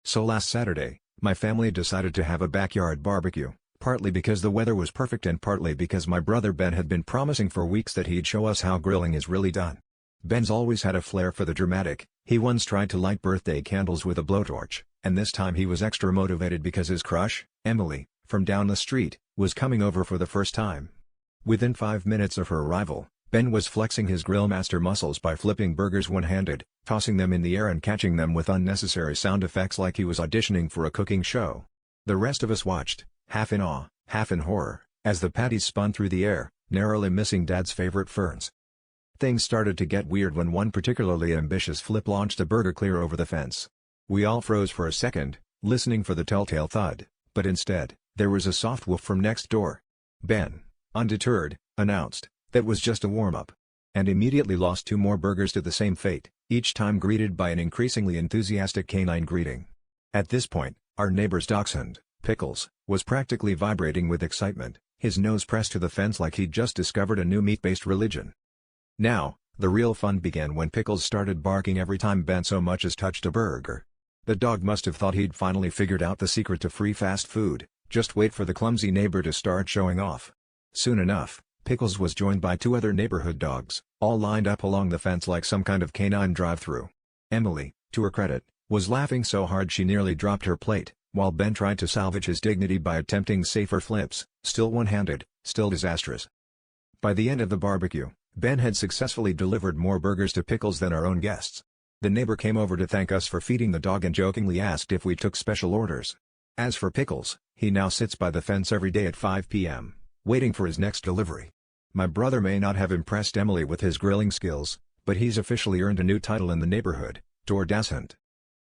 So last Saturday, my family decided to have a backyard barbecue, partly because the weather was perfect and partly because my brother Ben had been promising for weeks that he'd show us how grilling is really done. Ben's always had a flair for the dramatic. He once tried to light birthday candles with a blowtorch, and this time he was extra motivated because his crush, Emily, from down the street, was coming over for the first time. Within 5 minutes of her arrival, Ben was flexing his grill master muscles by flipping burgers one-handed, tossing them in the air and catching them with unnecessary sound effects like he was auditioning for a cooking show. The rest of us watched, half in awe, half in horror, as the patties spun through the air, narrowly missing Dad's favorite ferns. Things started to get weird when one particularly ambitious flip launched a burger clear over the fence. We all froze for a second, listening for the telltale thud, but instead, there was a soft woof from next door. Ben, undeterred, announced, "That was just a warm-up," and immediately lost 2 more burgers to the same fate, each time greeted by an increasingly enthusiastic canine greeting. At this point, our neighbor's dachshund, Pickles, was practically vibrating with excitement, his nose pressed to the fence like he'd just discovered a new meat-based religion. Now, the real fun began when Pickles started barking every time Ben so much as touched a burger. The dog must have thought he'd finally figured out the secret to free fast food. Just wait for the clumsy neighbor to start showing off. Soon enough, Pickles was joined by 2 other neighborhood dogs, all lined up along the fence like some kind of canine drive-through. Emily, to her credit, was laughing so hard she nearly dropped her plate, while Ben tried to salvage his dignity by attempting safer flips, still one-handed, still disastrous. By the end of the barbecue, Ben had successfully delivered more burgers to Pickles than our own guests. The neighbor came over to thank us for feeding the dog and jokingly asked if we took special orders. As for Pickles, he now sits by the fence every day at 5 p.m., waiting for his next delivery. My brother may not have impressed Emily with his grilling skills, but he's officially earned a new title in the neighborhood, Door Dachshund.